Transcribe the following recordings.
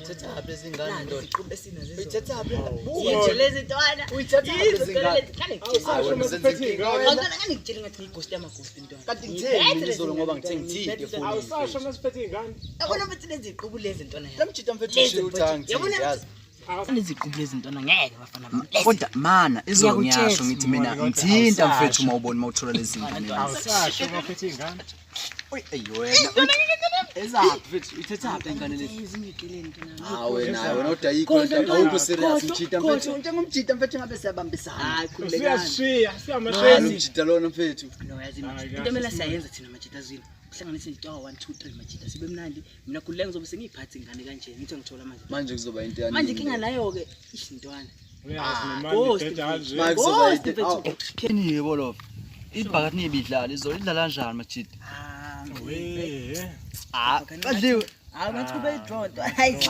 uyithatha apha izingane ndoda iqhube esinazo uyithatha apha yitheleze intwana uyithatha apha izingane ngani ngitshela ngathi ngighost yamaghost intwana kanti ngitheni izolo ngoba ngithe ngithinte efoni awusasho masiphethe ingane yabona ukuthi lezi iqhubu lezi intwana lamjita mfethu ushiya uthangi yazi lezi iqhubu lezi intwana ngeke bafana kodwa mana izolo ngiyasho ngithi mina ngithinta mfethu uma ubona mawuthola lezi ngane awusasho maphethe ingane oy wena ezaphi mfethu ithetha apha ingane lezi izingikeleni intwana wena udayikho awukho serious mjita mfethu njengomjita mfethu ngabe siyabambisana hayi khululekani siyamashezi mjita lona mfethu no yazi into emela siyayenza thina majita zini kuhlanganise itawa 1 2 3 majita sibe mnandi mina khululeka ngizobe sengiyiphatha ingane kanje ngithi ngithola manje kuzoba into yani manje kinga nayo ke ishintwana keni yebo lo ibhakathi nibidlala izolo idlala kanjani majita kadliwe ngathi kube i-draw hayi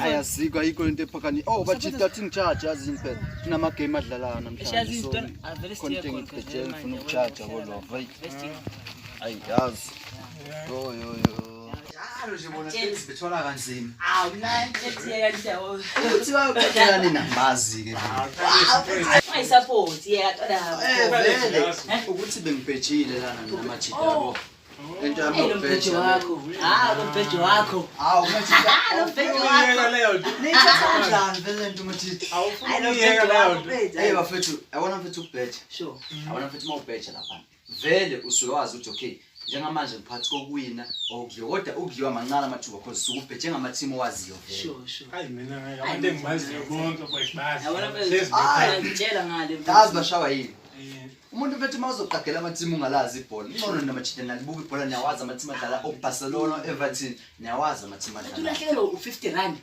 ayazikwa ayikho into ephakani bajita athi ngicharge yazi impela kunama game adlalana namhlanje so konke ngibheje ngifuna ukucharge lo ayi yazi yo njalo nje bona sibethola kanzima mina ethiyeka njawo uthi bayaqala nina bazi ke support yeka vele ukuthi bengibhejile lana namajita yabo into yami ubheje wakho ubheje wakho majita ubheje wakho nithatha kanjani vele nto majita hey bafethu awona mfethu ukubheja sure awona mfethu mawubheja lapha vele usuwazi ukuthi okay njengamanje ngiphathi kokuwina okudliwa kodwa ukudliwa mancane amathuba because sukubheje ngama-team owaziyo vele sure hayi mina abantu engimaziyo bonke boyisibazi ngitshela ngale yazi bashawa yini umuntu mfethu mawuzoqagela ama-team ungalazi ibhola inqono namajita nalibuka ibhola niyawazi ama-team adlala oBarcelona Everton niyawazi ama-team adlala ulahlekelwa u50 rand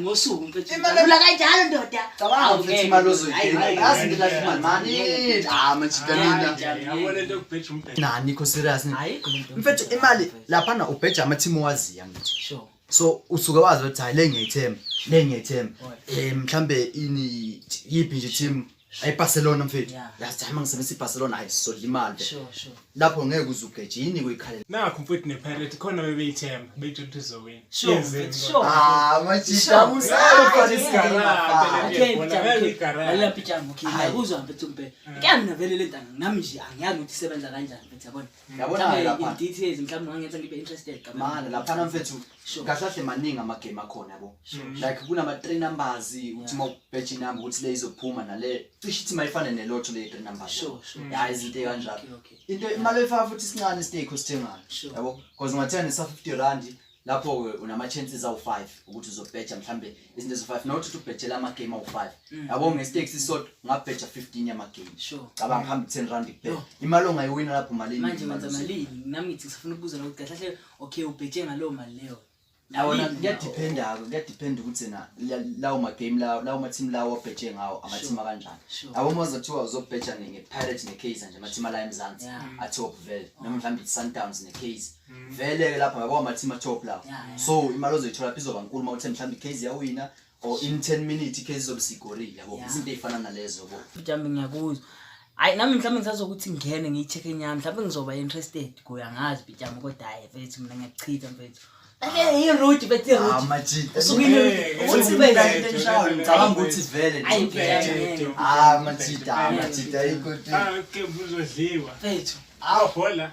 ngosuku mfethu ula kanjalo ndoda cabanga mfethu imali ozoyidinga yazi ngilahla imali mani majita nina yabona into ukubheja umbheja nanikho serious ayikho lento mfethu imali laphana ubheja ama-team owaziya ngithi sure so usuke wazi ukuthi hayi le ngiyayithemba mhlambe ini yipi nje team ayiBarcelona mfethu yazi hamba ngisebenzisa iBarcelona hayi sodla imali sure lapho ngeke uzugejini kuyikhalela nakho mfethu nePirate khona bebeyithemba beyithi ukuthi uzowina sure majita la pijama ngiyakuzwa mfethu mpe ngiyamna vele le ntanga nami nje angiyazi ukuthi isebenza kanjani mfethu yabona yabona lapha details mhlawumbe ngangenza ngibe interested kamana lapha mfethu kahle maningi amagame akhona yabo like kunama 3 numbers uthi mawubheja inamba ukuthi le izophuma nale cishe ithi mayifane nelotho le 3 numbers sure ya izinto kanjalo into imali efa futhi sincane stake osithengayo yabo because ungathenga sa 50 rand lapho unama chances awu5 ukuthi uzobheja mhlambe izinto zo5 not to bhejela ama game awu5 yabo ngestake sisodwa ungabheja 15 yama game cabanga hamba 10 rand kuphela imali ongayiwina lapho malini manje manza malini nami ngithi sifuna ukubuza ukuthi kahle okay ubheje ngalo mali leyo yabona kuyadependa ukuthi na lawo ma game lawo ma team lawo obheje ngawo ama team kanjani yabo moza kuthiwa uzobheja ngePirate neKaizer nje ama team la eMzansi atop vele noma mhlambe iSundowns neKaizer vele lapha yabo ama team atop lawo so imali ozoyithola phezulu kankulu mawuthe mhlambe iKaizer yawina or in 10 minutes iKaizer izobsigorile yabo izinto ezifana nalezo yabo mjambe ngiyakuzwa hayi nami mhlawumbe ngisazokuthi ngene ngiyicheck enyama mhlawumbe ngizoba interested kuya ngazi bijama kodwa hayi mfethu mina ngiyachitha mfethu ake iroute bethi route majita usukile uthi beka into eshawini ngicabanga ukuthi vele majita ikuthi ke uzodliwa mfethu hola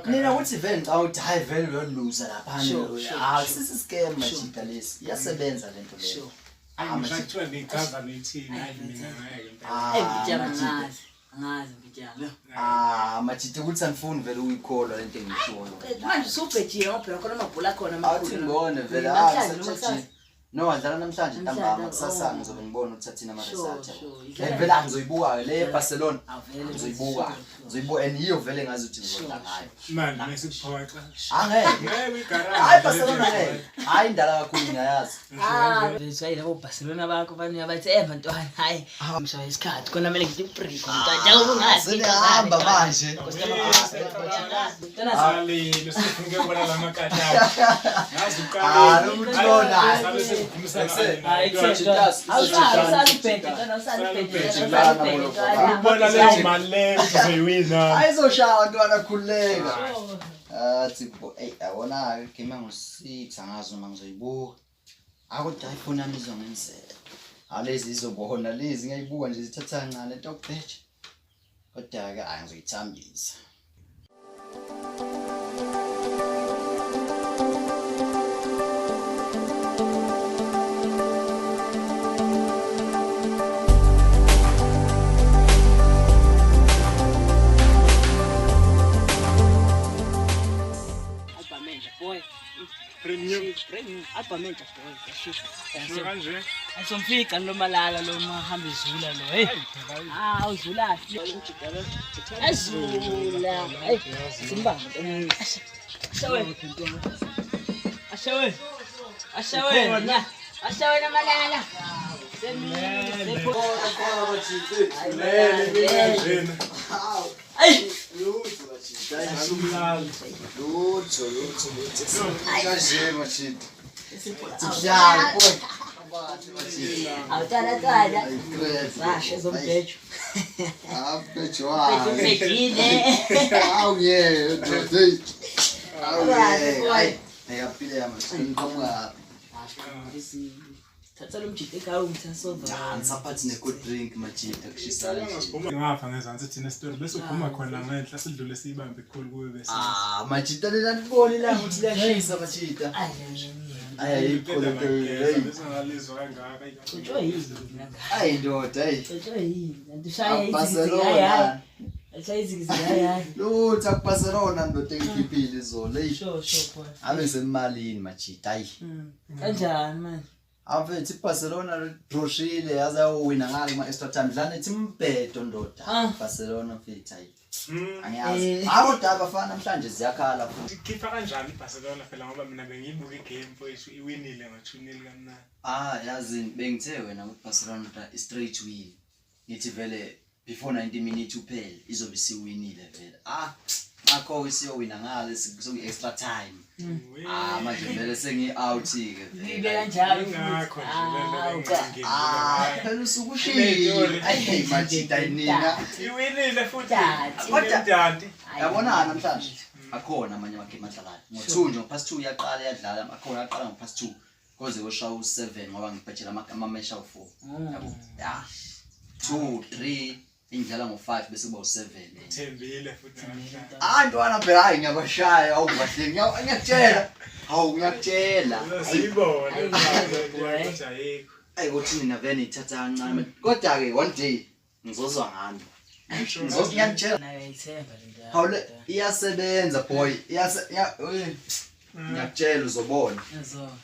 nina uthi vele ngicabanga hayi vele uyoluza lapha sisi scam majita lesi iyasebenza lento leyo amashithiwa ngichaza nithini hayi mina bijama ngazi bijama majita ukuthi angifuni vele uyikholwa lento engiyishoyo manje usubhejiwe ngoba khona amabhola khona amakhulu athi ngone vele no wadlala namhlanje ntambama kusasa ngizobe ngibona uthathina ama result vele angizoyibuka le Barcelona ngizoyibuka and iyo vele ngazi ukuthi ngizodla ngayo manje mesikuphoxa angeke wigarage hayi Barcelona hayi indala kakhulu ngiyayazi bese labo Barcelona bakho bani abathi bantwana hayi mshaya isikhathi khona mele ngithi break mntwana njengoba ungazi sehamba manje Sali losifike bona lamakata ngazi uqala lo muntu lona ubona leyo mali leyo uzoyiwina ayizoshawa ntwana khuleka Athi bo awona ke game ngo6 angazi uma ngizoyibuka. Akudala ifoni yami izongenzela. Alezi izobona lezi ngayibuka nje zithatha kancane tokubheja. Kodwa ke angizoyithambisa. Premium. Abamenta boy. Sho kanje. Asomfika lo malala lo mahamba izula lo. Hey. Uzula. Azula. Hey. Simbamba. Ashawe. Ashawe na malala. Ay. Thatha lo mjidi ekhaya ungithasoza. Saphathi ne-good drink majida kushisana nje. Ngapha ngezansi thina story bese uphuma khona ngenhla sidlule siyibambe ikhulu kuwe bese. Majida lena liboni la ukuthi liyashisa majida. Ayikhona bese ngalizwa kangaka Utsho yini? Ayi ndoda ayi. Utsho yini? Ndishaya Barcelona. Ashaya izigizigayi. Lutho akuBarcelona ndoda engiphiphile zona. Sho boy. Abe semalini majida ayi. Kanjani manje? Abethi Barcelona droshile yaza uwina ngale ma extra time dlane ethi mbhedo ndoda. Barcelona mfethu ayi. Angiyazi. Kodwa abafana namhlanje ziyakhala futhi. Khipha kanjani iBarcelona phela ngoba mina bengiyibuka igame mfowethu iwinile ngo2-0 kamnandi. Yazi bengithe wena uBarcelona straight win. Ngithi vele before 90 minutes uphela izobe siwinile vele. Akho isiyowina ngale soku extra time. Manje vele sengi out ke vele. Ngibe kanjalo ngakho nje phela usukushilo. Ayi majida inina. Iwinile futhi. Kodwa yabona namhlanje akhona amanye amagame adlalayo. Ngo2 nje past 2 yaqala yadlala akhona aqala ngo past 2 koze koshawa u7 ngoba ngibhejela ama-match awu4. Yabo. 2 3 indlala ngo5 bese kuba u7. Thembile futhi namhlanje. Ntwana phela hayi ngiyabashaya awubahle ngiyakutshela. Hawu ngiyakutshela. Siyibona ukuthi ayikho. Ayi kuthi mina vele ithatha kancane. Kodwa ke one day ngizozwa ngani. Ngiyakutshela. Nayithemba nje. Hawule iyasebenza boy. Ngiyakutshela uzobona. Yazona.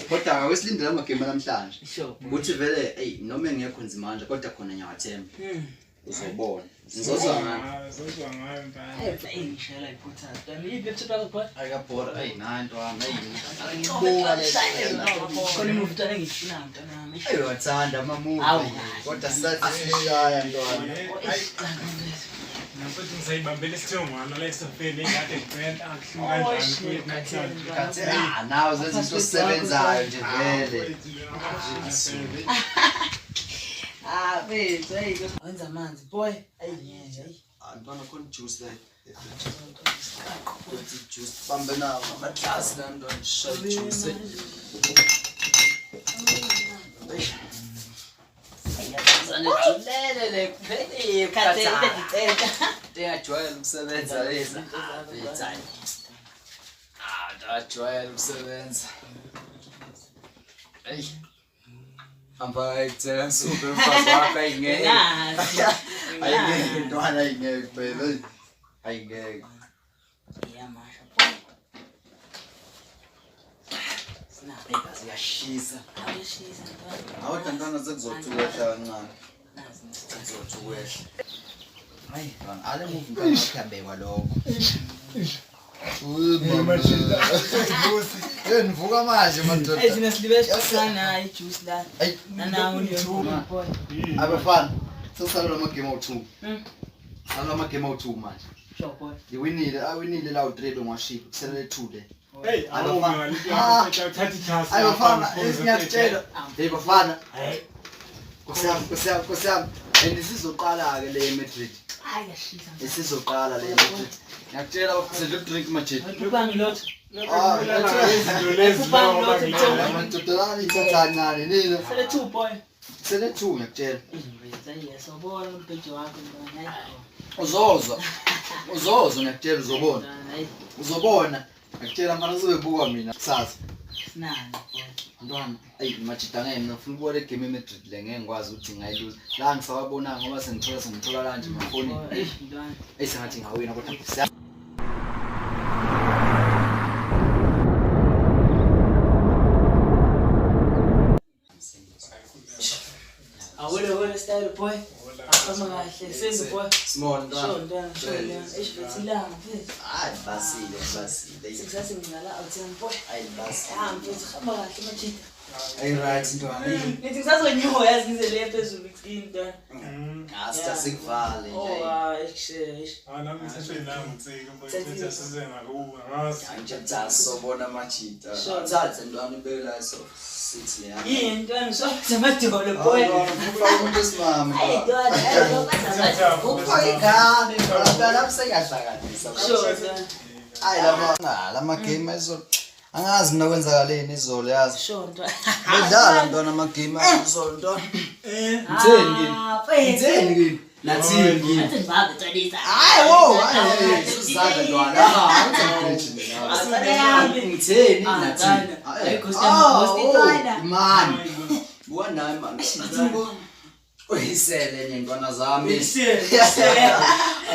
Kodwa awesilindele amagame namhlanje. Sho. Ukuthi vele noma engekho nzima manje kodwa khona ngiyathemba. Uzobona. Ngizozwa ngani. Ngizozwa ngayo mpela. Ngishela iphutha. Kanti laptop yakho Ayikabhora ntwana ngibuka khona movie tana ngifuna mntana. wathanda ama-movie. Awu. Kodwa sisashaya ntwana. Nafuthi ngisayibambela isithongwana la esofeni engade ngibenta angihluka kanjani Kathi nawe zenza into osebenzayo nje vele. Bethu wenza amanzi boy. Ayinyenje. Ntwana khona juice la. Juice bambe nawo amaklasi la ntwana shaya juice. Lele pheli Khathele ngicela. Ngiyajwayela ukusebenza leza. Ngiyajwayela ukusebenza. Hey. Hamba ekuthela nsube mfazi wakho ayingeke. Ayingeke ntwana ayingeke phela. Ayingeke. Yamasha. Sinabeka ziyashisa. Ayishisa ntwana. Awuthi ntwana sekuzothula kancane. Nazi Kuzothwehla. Hayi, bana ale movie ngakuyabekwa lokho. Nivuka manje madoda. Ezina silibe sisana ijuice la. Nanawo niyona boy. Abafana, sesala amagame awu2. Sala amagame awu2 manje. Sho boy. Awinile la u3 ngwaship, kuselele 2 le. Hey, uthatha ichasi. Ayi bafana, ngiyakutshela. Hey bafana. Kusiyami. Andisizoqala ke le eMadrid. Hayi yashisa. Isizoqala le. Ngiyakutshela uphuzela drink majid. Ubangilotho. Izinto lezi noma ngilona. Amatutana ithathana nini? Sele 2 boy. Sele 2 ngiyakutshela. Sobona umbhejo wakho ntwana. Uzozwa ngiyakutshela uzobona. Uzobona. Ngiyakutshela manje uzobuka mina kusasa. Sinani boy. Ntwana, ayi majida ngeke mina ufuna ukubona igame eMadrid le ngeke ngikwazi ukuthi ngayiluza. La ngisawabona ngoba sengithola kanje ngafoni. Ntwana. Esengathi ngawina kodwa Awole style boy. Akhama kahle senze boy. small ntwana. Sho ntwana. Esibethilanga mfethu. Hayi basile. Sikusathi ngala awuthini boy. Hayi basile. Mfethu khamba kahle majida. Ayi right ntwana. Nithi ngisazonyoha yazi ngizele phezulu ku-screen ntwana. Asta sikuvale nje. Nami ngisashayinanga utsika mfowethu asize ngakuwe ngazi. Angijabula sobona majida. Thathe ntwana ibela so sithi ya. Yini ntwana ngisho amadolo boy. Ufaka umuntu esimama. Hayi ntwana, hayi Ufaka igame ntwana lapho sengahlanganisa. Sure ntwana. Hayi lama game izolo. Angazi mina kwenzakaleni izolo yazi. Sure ntwana. Ngidlala ntwana ama game izolo ntwana. Ngitheni kimi? Nathini kimi? Athi babe twadisa. Hayi wo, hayi usizadla ntwana. Ngitheni nathini? Hayi Ghost ntwana. Man. Buwana man. Uyisele nentwana zami.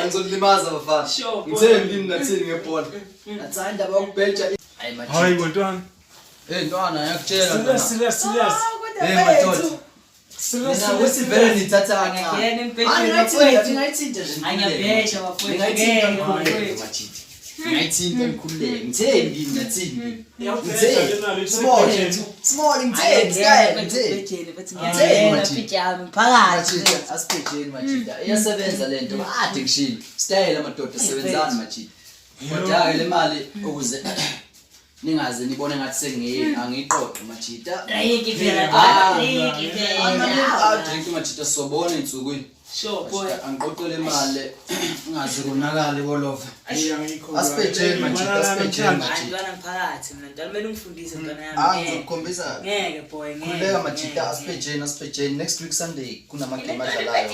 Angizolimaza bafana. Ngitheni kimi nathini ngebhola. Nathanda bakubheja. Hayi ntwana. Ntwana ngiyakutshela. Serious. Madoda. Mina wesivele nithatha kancane. Ngiyena empesheni. Ngayithinta nje. Angiyabhesha bafowethu. Ngayithinta ngikhululeke machiti. Ngayithinta ngikhululeke. Ngitheni kimi nathini? Small ngitheni Ngiyabhejeni bathi ngiyena pijama phakathi. Machita asipejeni machita. Iyasebenza lento. Ade ngishilo. Style amadoda sebenzani machita. Kodwa ke le mali ukuze ningaze nibone ngathi angiyiqoqe machita. Ayiki phela. Drink machita sobona insukwini. Sure boy. Angiqoqele imali ungaze konakale kolova. Ayangikho. Asipejeni machita, asipejeni machita. Ntwana ngiphakathi mina ntwana kumele ungifundise ntwana yami. Ngizokukhombisa. Ngeke boy ngeke. Khuleka machita asipejeni next week Sunday kunama game adlalayo.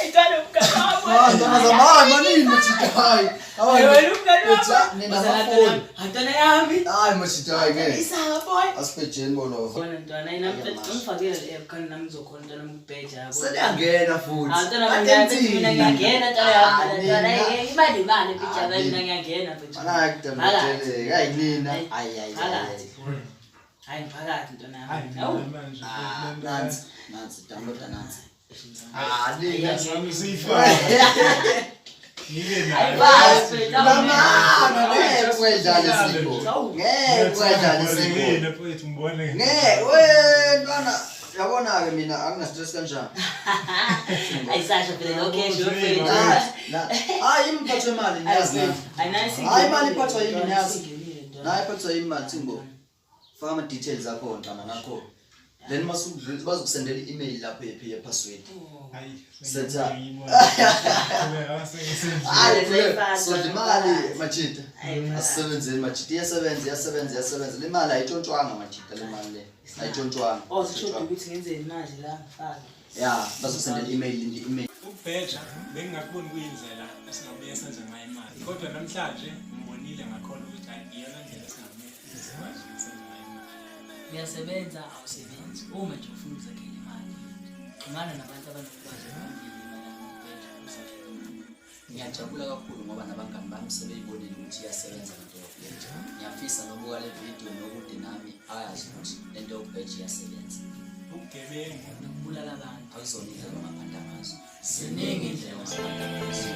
Ntwana umkakho. Ntwana zamani manini machita hayi. Wena umkakho. Nina Ntwana yami. hayi machita hayi ngeke. Isaka boy. Asipejeni kolova. Khona ntwana nami ngifakile ekhani nami ngizokhona ntwana ngibheja. Seliyangena futhi. Ntwana mina ngiyangena ntwana yami. Ntwana imali pijama mina ngiyangena mfethu. Hayi kudamtheleke hayi nina. Hayi. Hayi phakathi ntwana yami. Nansi download nansi. Nina sami siyifaka. Ngike ntwana yabona-ke mina angina-stress kanjani. Ayisasho phela location Hayi imphatho yemali niyazi na. Hayi imali iphathwa yini niyazi. Hayi iphathwa yini mali Thingo. Faka ama-details akho ntwana nakho. Then bazokusendela i-email lapho ye-password. Setha. So the mali machita. Asebenzeni machita. Iyasebenza. Le mali ayitshontshwanga machita le mali le. Ayitshontshwanga. Sisho ukuthi ngenzeni manje la ngifaka. Yeah, bazokusendela email. Ukubheja bengingakuboni kuyindlela esingabuye senze ngayo imali. Kodwa namhlanje ngibonile ngakhona ukuthi iyona ndlela esingabuye sikwazi ukwenza ngayo imali. Uyasebenza awusebenzi uma nje ufuna ukuzakhela imali. Xhumana nabantu abanolwazi Ngiyajabula kakhulu ngoba nabangani bami sebeyibonile ukuthi iyasebenza lento yokubheja. Ngiyafisa nokubuka le video nokuthi nami ayazi ukuthi lento yokubheja iyasebenza. Ubugebengu nokubulala abantu. Awuzonile noma ngandamazo. Ziningi indlela zokusebenza.